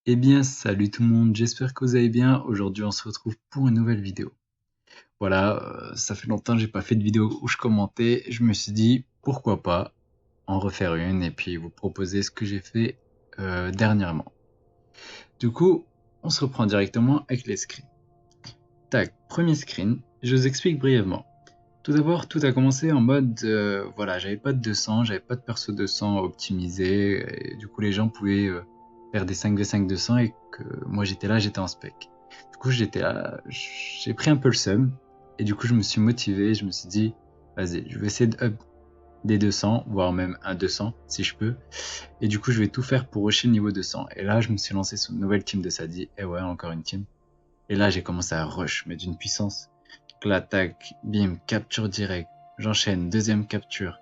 Eh bien, salut tout le monde, j'espère que vous allez bien. Aujourd'hui, on se retrouve pour une nouvelle vidéo. Voilà, ça fait longtemps que j'ai pas fait de vidéo où je commentais. Je me suis dit, pourquoi pas en refaire une et puis vous proposer ce que j'ai fait dernièrement. Du coup, on se reprend directement avec les screens. Tac, premier screen, je vous explique brièvement. Tout d'abord, tout a commencé en mode, voilà, j'avais pas de 200, j'avais pas de perso 200 optimisé, et du coup les gens pouvaient faire des 5v5 200 et que moi j'étais là, j'étais en spec. Du coup j'étais là, j'ai pris un peu le seum, et du coup je me suis motivé, je me suis dit, vas-y, je vais essayer de up des 200, voire même un 200 si je peux, et du coup je vais tout faire pour rusher le niveau 200. Et là je me suis lancé sur une nouvelle team de Sadi, et ouais, encore une team. Et là j'ai commencé à rush, mais d'une puissance. L'attaque, bim, capture direct. J'enchaîne, deuxième capture.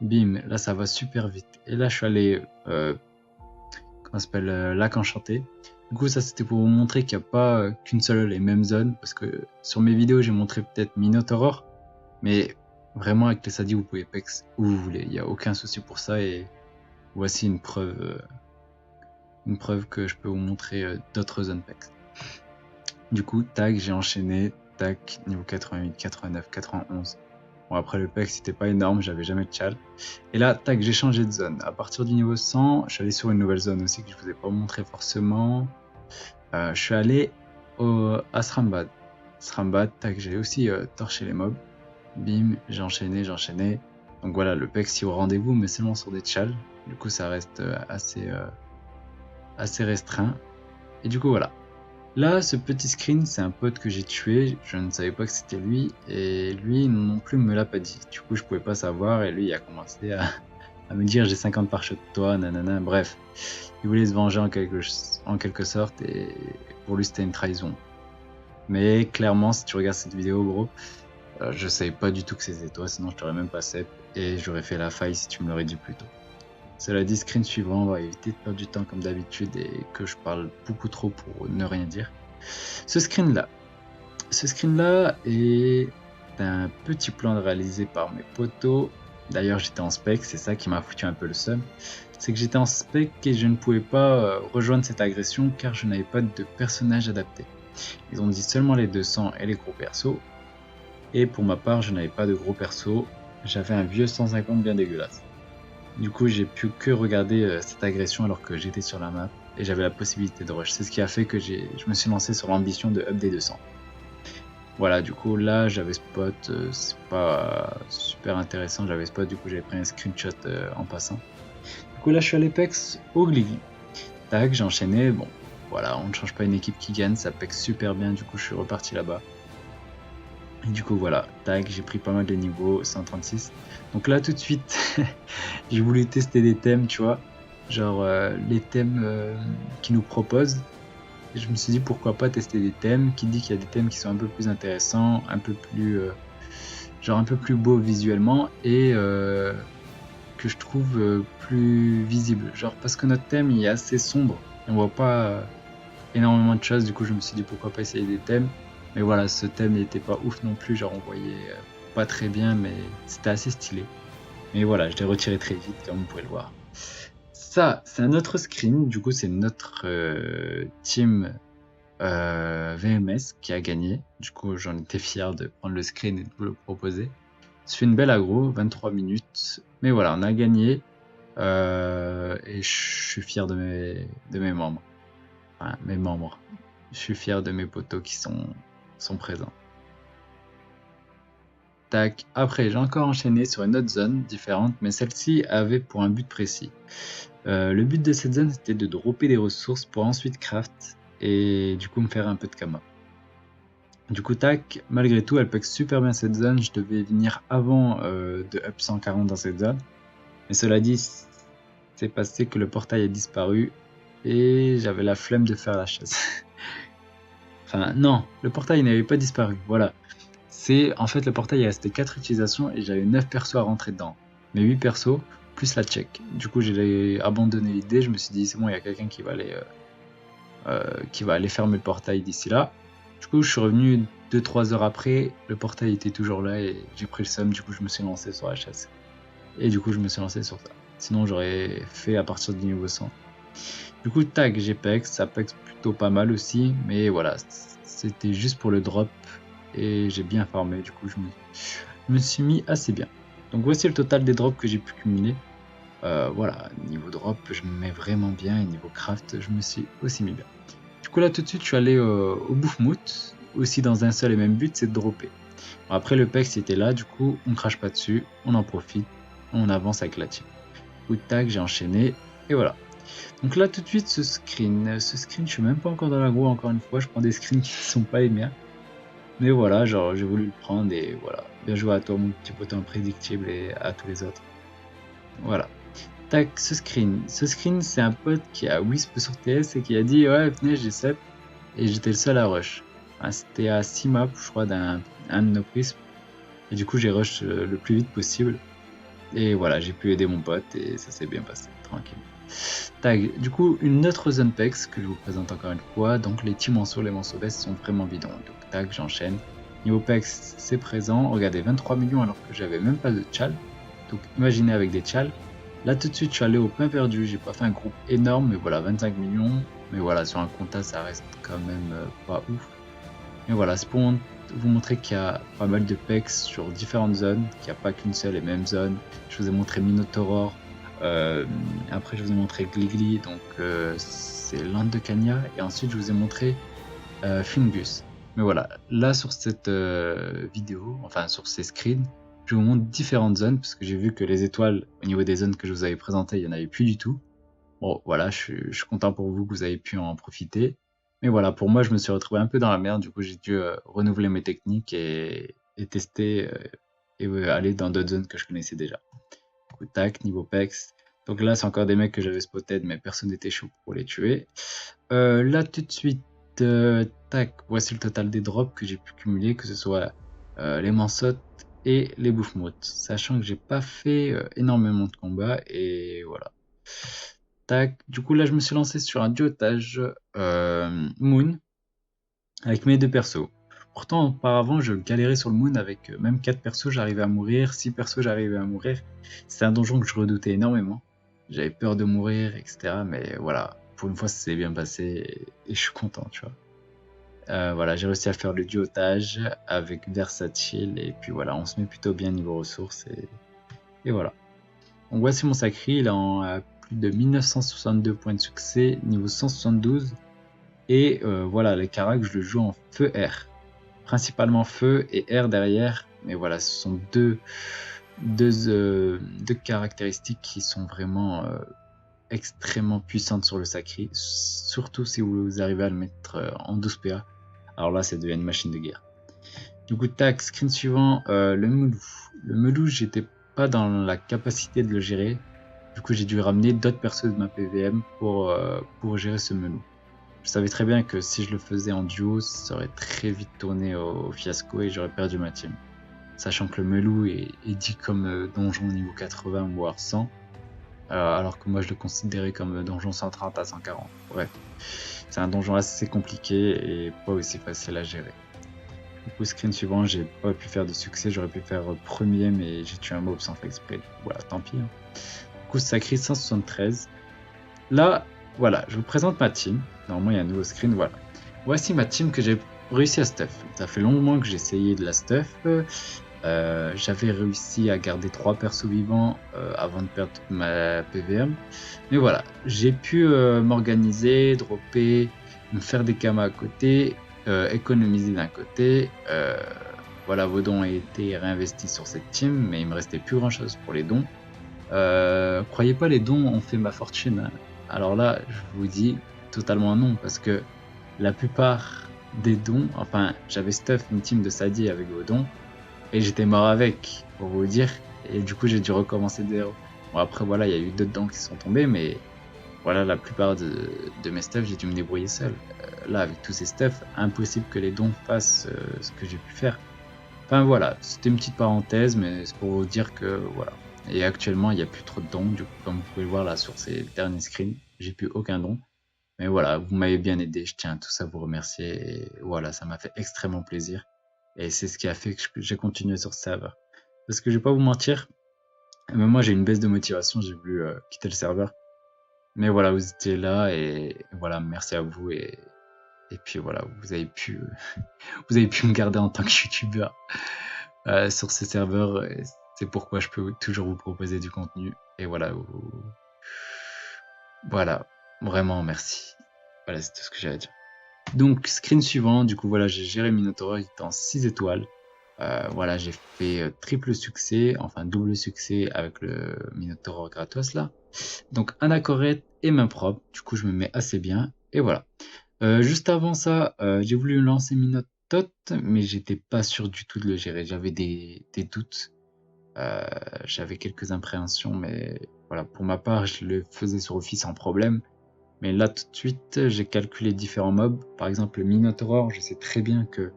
Bim, là ça va super vite. Et là je suis allé, comment ça s'appelle, Lac Enchanté. Du coup ça c'était pour vous montrer qu'il n'y a pas qu'une seule et même zone. Parce que sur mes vidéos j'ai montré peut-être Minotaur. Mais vraiment avec les Sadi vous pouvez pex où vous voulez. Il n'y a aucun souci pour ça. Et voici une preuve que je peux vous montrer d'autres zones pex. Du coup, tac, j'ai enchaîné. Tac, niveau 88, 89, 91. Bon, après le PEC, c'était pas énorme, j'avais jamais de chal. Et là, tac, j'ai changé de zone. À partir du niveau 100, je suis allé sur une nouvelle zone aussi que je vous ai pas montré forcément. Je suis allé à Srambad. Srambad, tac, j'ai aussi torché les mobs. Bim, j'ai enchaîné, j'ai enchaîné. Donc voilà, le PEC, si au rendez-vous, mais seulement sur des chals. Du coup, ça reste assez restreint. Et du coup, voilà. Là, ce petit screen, c'est un pote que j'ai tué, je ne savais pas que c'était lui, et lui non plus me l'a pas dit. Du coup, je pouvais pas savoir, et lui, il a commencé à me dire j'ai 50 pare-chocs de toi, nanana, bref. Il voulait se venger en quelque sorte, et pour lui, c'était une trahison. Mais clairement, si tu regardes cette vidéo, gros, je savais pas du tout que c'était toi, sinon je t'aurais même pas sep, et j'aurais fait la faille si tu me l'aurais dit plus tôt. Cela dit, screen suivant, on va éviter de perdre du temps comme d'habitude et que je parle beaucoup trop pour ne rien dire. Ce screen-là est un petit plan réalisé par mes potos. D'ailleurs, j'étais en spec, c'est ça qui m'a foutu un peu le seum. C'est que j'étais en spec et je ne pouvais pas rejoindre cette agression car je n'avais pas de personnage adapté. Ils ont dit seulement les 200 et les gros persos. Et pour ma part, je n'avais pas de gros perso. J'avais un vieux 150 bien dégueulasse. Du coup, j'ai pu que regarder cette agression alors que j'étais sur la map et j'avais la possibilité de rush. C'est ce qui a fait que je me suis lancé sur l'ambition de up des 200. Voilà, du coup, là, j'avais spot, c'est pas super intéressant, j'avais spot, du coup, j'avais pris un screenshot en passant. Du coup, là, je suis à l'Apex au Gliggy. Tac, j'ai enchaîné, bon, voilà, on ne change pas une équipe qui gagne, ça pex super bien, du coup, je suis reparti là-bas. Et du coup, voilà, tac, j'ai pris pas mal de niveaux, 136. Donc là, tout de suite, j'ai voulu tester des thèmes, tu vois, genre les thèmes qu'ils nous proposent. Et je me suis dit pourquoi pas tester des thèmes. Qui dit qu'il y a des thèmes qui sont un peu plus intéressants, un peu plus genre un peu plus beaux visuellement et que je trouve plus visible. Genre parce que notre thème il est assez sombre, on voit pas énormément de choses. Du coup je me suis dit pourquoi pas essayer des thèmes. Mais voilà, ce thème n'était pas ouf non plus. Genre on voyait pas très bien, mais c'était assez stylé. Mais voilà, je l'ai retiré très vite comme vous pouvez le voir. Ça, c'est un autre screen. Du coup, c'est notre team VMS qui a gagné. Du coup, j'en étais fier de prendre le screen et de vous le proposer. C'est une belle aggro, 23 minutes. Mais voilà, on a gagné. Et je suis fier de mes membres. Enfin, mes membres. Je suis fier de mes potos qui sont présents. Tac. Après, j'ai encore enchaîné sur une autre zone différente, mais celle-ci avait pour un but précis. Le but de cette zone, c'était de dropper des ressources pour ensuite craft et du coup me faire un peu de kama. Du coup, tac, malgré tout, elle pack super bien cette zone. Je devais venir avant de up 140 dans cette zone. Mais cela dit, c'est passé que le portail a disparu et j'avais la flemme de faire la chasse. Enfin, non, le portail n'avait pas disparu, voilà. En fait, le portail est resté 4 utilisations et j'avais 9 persos à rentrer dedans. Mais 8 persos, plus la check. Du coup, j'ai abandonné l'idée, je me suis dit, c'est bon, il y a quelqu'un qui va aller fermer le portail d'ici là. Du coup, je suis revenu 2-3 heures après, le portail était toujours là et j'ai pris le seum, du coup je me suis lancé sur la chasse. Et du coup je me suis lancé sur ça. Sinon j'aurais fait à partir du niveau 100. Du coup, tac, j'ai pex, ça pex plutôt pas mal aussi, mais voilà, c'était juste pour le drop et j'ai bien farmé, du coup, je me suis mis assez bien. Donc voici le total des drops que j'ai pu cumuler. Voilà, niveau drop, je me mets vraiment bien et niveau craft, je me suis aussi mis bien. Du coup, là, tout de suite, je suis allé au Boufmout, aussi dans un seul et même but, c'est de dropper. Bon, après, le pex était là, du coup, on crache pas dessus, on en profite, on avance avec la team. Coup de tac, j'ai enchaîné, et voilà. Donc là, tout de suite, ce screen, je suis même pas encore dans l'agro, encore une fois, je prends des screens qui ne sont pas les miens. Mais voilà, genre, j'ai voulu le prendre, et voilà. Bien joué à toi, mon petit pote imprédictible, et à tous les autres. Voilà. Tac, ce screen. Ce screen, c'est un pote qui a Wisp sur TS et qui a dit ouais, venez, j'ai 7. Et j'étais le seul à rush. Ah, c'était à 6 maps, je crois, d'un de nos Wisp. Et du coup, j'ai rush le plus vite possible. Et voilà, j'ai pu aider mon pote et ça s'est bien passé, tranquille. Tac, du coup, une autre zone PEX que je vous présente encore une fois. Donc, les teams manceaux, les manceaux baisse sont vraiment bidons. Donc, tac, j'enchaîne. Niveau PEX, c'est présent. Regardez, 23 millions alors que j'avais même pas de tchal. Donc, imaginez avec des tchals. Là, tout de suite, je suis allé au pain perdu. J'ai pas fait un groupe énorme, mais voilà, 25 millions. Mais voilà, sur un compta, ça reste quand même pas ouf. Mais voilà, c'est pour vous montrer qu'il y a pas mal de pecs sur différentes zones, qu'il n'y a pas qu'une seule et même zone. Je vous ai montré Minotaur. Après, je vous ai montré Gligli, donc c'est Land de Cagna. Et ensuite, je vous ai montré Fungus. Mais voilà, là, sur cette vidéo, enfin, sur ces screens, je vous montre différentes zones, parce que j'ai vu que les étoiles, au niveau des zones que je vous avais présentées, il n'y en avait plus du tout. Bon, voilà, je suis content pour vous que vous avez pu en profiter. Mais voilà, pour moi, je me suis retrouvé un peu dans la merde. Du coup, j'ai dû renouveler mes techniques et tester et aller dans d'autres zones que je connaissais déjà. Du coup, tac, niveau PEX. Donc là, c'est encore des mecs que j'avais spotted, mais personne n'était chaud pour les tuer. Là, tout de suite, tac, voici le total des drops que j'ai pu cumuler, que ce soit les mansottes et les bouffmoutes. Sachant que j'ai pas fait énormément de combats, et voilà. Tac, du coup là je me suis lancé sur un duotage Moon avec mes deux persos. Pourtant auparavant je galérais sur le Moon avec même 4 persos, j'arrivais à mourir, 6 persos j'arrivais à mourir. C'est un donjon que je redoutais énormément. J'avais peur de mourir, etc. Mais voilà, pour une fois ça s'est bien passé et je suis content, tu vois. Voilà, j'ai réussi à faire le duotage avec Versatile et puis voilà, on se met plutôt bien niveau ressources et voilà. Donc voici mon sacré, il est en plus de 1962 points de succès, niveau 172. Et voilà, les caracs, je le joue en feu R. Principalement feu et R derrière. Mais voilà, ce sont deux caractéristiques qui sont vraiment extrêmement puissantes sur le sacré. Surtout si vous arrivez à le mettre en 12 PA. Alors là, ça devient une machine de guerre. Du coup, tac, screen suivant, le Melou. Le Melou, j'étais pas dans la capacité de le gérer. Du coup, j'ai dû ramener d'autres persos de ma PVM pour gérer ce Melou. Je savais très bien que si je le faisais en duo, ça aurait très vite tourné au fiasco et j'aurais perdu ma team. Sachant que le Melou est dit comme donjon niveau 80 voire 100, alors que moi je le considérais comme donjon 130 à 140. Bref, c'est un donjon assez compliqué et pas aussi facile à gérer. Du coup, screen suivant, j'ai pas pu faire de succès, j'aurais pu faire premier, mais j'ai tué un mob sans faire exprès. Voilà, tant pis. Hein. Du coup, sacré 173. Là, voilà, je vous présente ma team. Normalement, il y a un nouveau screen, voilà. Voici ma team que j'ai réussi à stuff. Ça fait longuement que j'ai essayé de la stuff. J'avais réussi à garder 3 persos vivants avant de perdre toute ma PVM. Mais voilà, j'ai pu m'organiser, dropper, me faire des kamas à côté, économiser d'un côté. Voilà, vos dons ont été réinvestis sur cette team, mais il me restait plus grand chose pour les dons. Croyez pas, les dons ont fait ma fortune. Hein. Alors là, je vous dis totalement non, parce que la plupart des dons, enfin, j'avais stuff une team de Sadie avec vos dons, et j'étais mort avec, pour vous dire, et du coup j'ai dû recommencer de zéro. Bon après voilà, il y a eu d'autres dons qui sont tombés, mais voilà, la plupart de mes stuff, j'ai dû me débrouiller seul. Là, avec tous ces stuff, impossible que les dons fassent ce que j'ai pu faire. Enfin voilà, c'était une petite parenthèse, mais c'est pour vous dire que voilà. Et actuellement, il n'y a plus trop de dons, du coup, comme vous pouvez le voir là sur ces derniers screens, j'ai plus aucun don. Mais voilà, vous m'avez bien aidé, je tiens à tous à vous remercier. Et voilà, ça m'a fait extrêmement plaisir. Et c'est ce qui a fait que j'ai continué sur ce serveur. Parce que je vais pas vous mentir, même moi j'ai une baisse de motivation, j'ai voulu quitter le serveur. Mais voilà, vous étiez là et voilà, merci à vous et puis voilà, vous avez pu me garder en tant que youtubeur sur ces serveurs. Et c'est pourquoi je peux toujours vous proposer du contenu. Et voilà, voilà, vraiment merci. Voilà, c'est tout ce que j'ai à dire. Donc, screen suivant, du coup, voilà, j'ai géré Minotaur, il était en 6 étoiles. Voilà, j'ai fait triple succès, enfin double succès avec le Minotaur gratos là. Donc, anacorette et main propre, du coup, je me mets assez bien. Et voilà. Juste avant ça, j'ai voulu lancer Minotaur, mais j'étais pas sûr du tout de le gérer. J'avais des doutes. J'avais quelques impréhensions, mais voilà, pour ma part, je le faisais sur Office sans problème. Mais là, tout de suite, j'ai calculé différents mobs. Par exemple, le Minotaur, je sais très bien que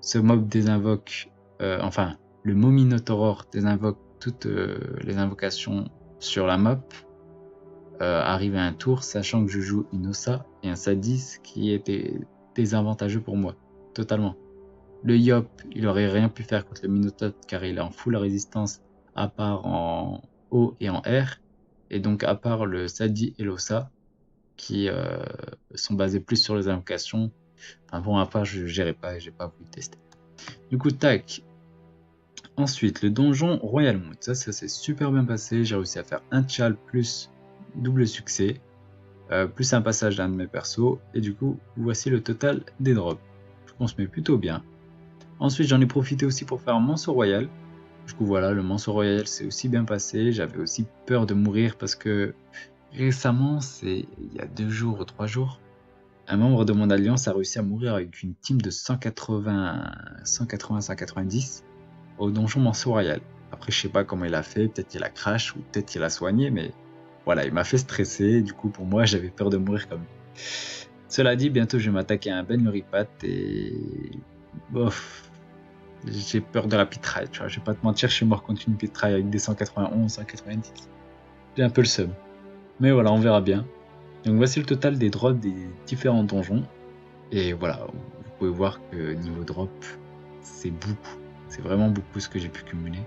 ce mob désinvoque, enfin, le mot Minotaur désinvoque toutes les invocations sur la map. Arrivé à un tour, sachant que je joue une Ossa et un Sadis qui étaient désavantageux pour moi, totalement. Le Yop, il aurait rien pu faire contre le Minotaur car il est en full résistance à part en O et en R, et donc à part le Sadi et l'Ossa qui sont basés plus sur les invocations. Enfin bon, à part je gérais pas et j'ai pas voulu tester. Du coup, tac. Ensuite, le donjon Royal Mood, ça s'est super bien passé. J'ai réussi à faire un tchal plus double succès, plus un passage d'un de mes persos, et du coup, voici le total des drops. Je pense mais plutôt bien. Ensuite, j'en ai profité aussi pour faire un Manceau Royal. Du coup, voilà, le Manceau Royal s'est aussi bien passé. J'avais aussi peur de mourir parce que récemment, c'est il y a 2 jours ou 3 jours, un membre de mon alliance a réussi à mourir avec une team de 190 au donjon Manceau Royal. Après, je sais pas comment il a fait, peut-être qu'il a crash ou peut-être qu'il a soigné, mais voilà, il m'a fait stresser. Du coup, pour moi, j'avais peur de mourir comme lui. Cela dit, bientôt je vais m'attaquer à un Ben Loripat et bof, j'ai peur de la pitraille, tu vois. Je vais pas te mentir, je suis mort contre une pitraille avec des 191, 190. J'ai un peu le seum. Mais voilà, on verra bien. Donc voici le total des drops des différents donjons. Et voilà, vous pouvez voir que niveau drop, c'est beaucoup. C'est vraiment beaucoup ce que j'ai pu cumuler.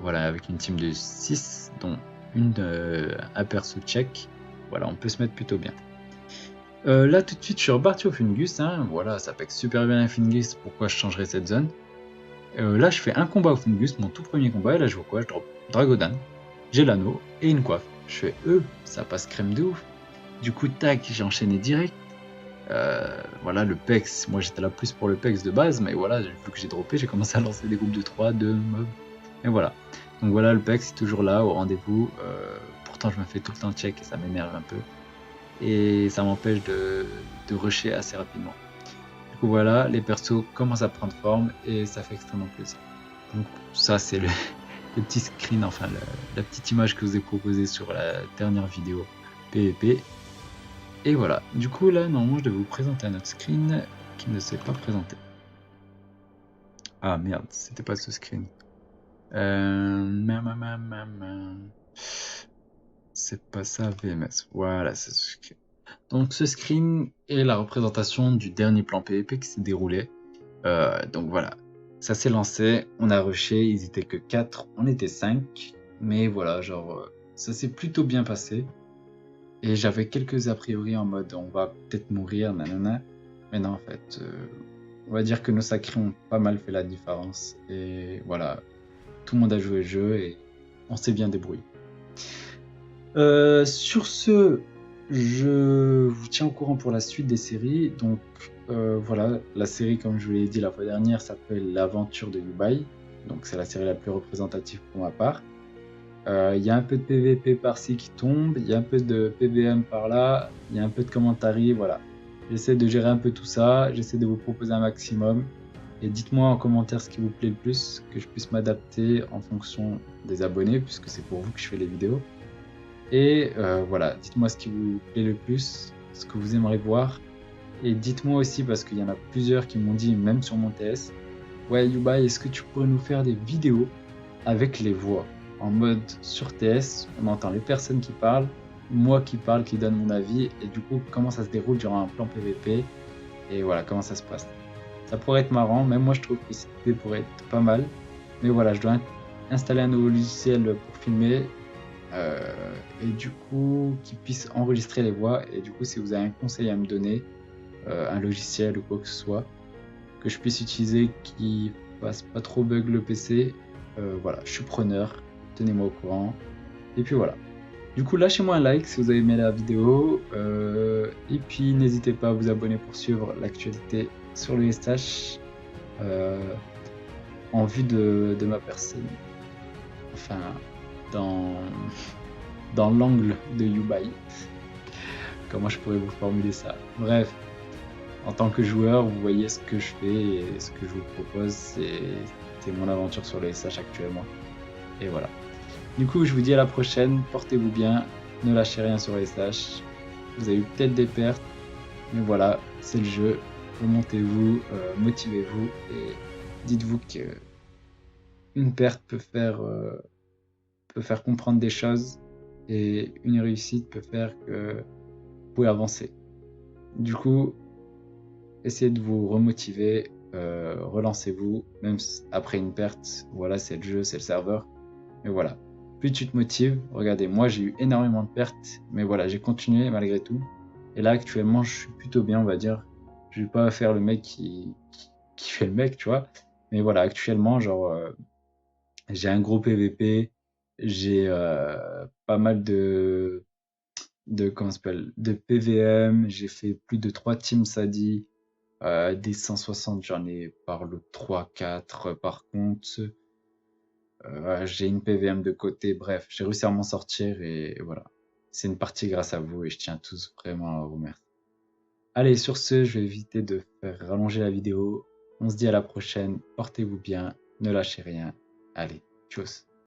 Voilà, avec une team de 6, dont un perso tchèque. Voilà, on peut se mettre plutôt bien. Là, tout de suite, je suis reparti au Fungus. Hein. Voilà, ça pète super bien un Fungus. Pourquoi je changerais cette zone? Là, je fais un combat au Fungus, mon tout premier combat. Et là, je vois quoi? Je drop Dragodan, j'ai l'anneau et une coiffe. Je fais ça passe crème de ouf. Du coup, tac, j'ai enchaîné direct. Voilà, le PEX, moi j'étais là plus pour le PEX de base, mais voilà, vu que j'ai droppé, j'ai commencé à lancer des groupes de 3, 2 mobs, et voilà. Donc voilà, le PEX est toujours là, au rendez-vous. Pourtant, je me fais tout le temps check et ça m'énerve un peu. Et ça m'empêche de rusher assez rapidement. Du coup, voilà, les persos commencent à prendre forme et ça fait extrêmement plaisir. Donc, ça, c'est le petit screen, enfin, la petite image que je vous ai proposée sur la dernière vidéo PvP. Et voilà, du coup là, normalement, je devais vous présenter un autre screen qui ne s'est pas présenté. Ah merde, c'était pas ce screen. C'est pas ça, VMS. Voilà, c'est ce screen. Donc ce screen est la représentation du dernier plan PvP qui s'est déroulé. Donc voilà, ça s'est lancé, on a rushé, ils étaient que 4, on était 5. Mais voilà, genre, ça s'est plutôt bien passé. Et j'avais quelques a priori en mode on va peut-être mourir, nanana. Mais non, en fait, on va dire que nos sacrés ont pas mal fait la différence. Et voilà, tout le monde a joué le jeu et on s'est bien débrouillé. Sur ce, je vous tiens au courant pour la suite des séries. Donc voilà, la série, comme je vous l'ai dit la fois dernière, s'appelle L'aventure de Yubai. Donc c'est la série la plus représentative pour ma part. Il y a un peu de PVP par-ci qui tombe, il y a un peu de PVM par-là, il y a un peu de commentaires, voilà. J'essaie de gérer un peu tout ça, j'essaie de vous proposer un maximum. Et dites-moi en commentaire ce qui vous plaît le plus, que je puisse m'adapter en fonction des abonnés, puisque c'est pour vous que je fais les vidéos. Et voilà, dites-moi ce qui vous plaît le plus, ce que vous aimeriez voir. Et dites-moi aussi, parce qu'il y en a plusieurs qui m'ont dit, même sur mon TS, ouais Yubai, est-ce que tu pourrais nous faire des vidéos avec les voix? En mode sur TS, on entend les personnes qui parlent, moi qui parle, qui donne mon avis, et du coup, comment ça se déroule durant un plan PVP, et voilà, comment ça se passe. Ça pourrait être marrant, même moi je trouve que cette idée pourrait être pas mal, mais voilà, je dois installer un nouveau logiciel pour filmer, Et du coup, qui puisse enregistrer les voix. Et du coup, si vous avez un conseil à me donner, un logiciel ou quoi que ce soit, que je puisse utiliser qui fasse pas trop bug le PC, voilà, je suis preneur, tenez-moi au courant. Et puis voilà. Du coup, lâchez-moi un like si vous avez aimé la vidéo. Et puis, n'hésitez pas à vous abonner pour suivre l'actualité sur le SH en vue de ma personne. Enfin, dans, dans l'angle de Yubai. Comment je pourrais vous formuler ça? Bref, en tant que joueur, vous voyez ce que je fais et ce que je vous propose, c'est mon aventure sur le SH actuellement. Et voilà. Du coup, je vous dis à la prochaine, portez-vous bien, ne lâchez rien sur le SH. Vous avez eu peut-être des pertes, mais voilà, c'est le jeu. Remontez-vous, motivez-vous et dites-vous que une perte peut faire comprendre des choses et une réussite peut faire que vous pouvez avancer. Du coup, essayez de vous remotiver, relancez-vous, même après une perte. Voilà, c'est le jeu, c'est le serveur. Mais voilà, plus tu te motives, regardez, moi j'ai eu énormément de pertes, mais voilà, j'ai continué malgré tout. Et là, actuellement, je suis plutôt bien, on va dire. Je vais pas faire le mec qui fait le mec, tu vois. Mais voilà, actuellement, genre, j'ai un gros PVP, j'ai pas mal comment ça s'appelle, de PVM, j'ai fait plus de 3 teams Sadi, des 160, j'en ai par le 3-4 par contre. J'ai une PVM de côté, bref, j'ai réussi à m'en sortir et voilà. C'est une partie grâce à vous et je tiens tous vraiment à vous remercier. Allez, sur ce, je vais éviter de faire rallonger la vidéo. On se dit à la prochaine, portez-vous bien, ne lâchez rien. Allez, tchuss.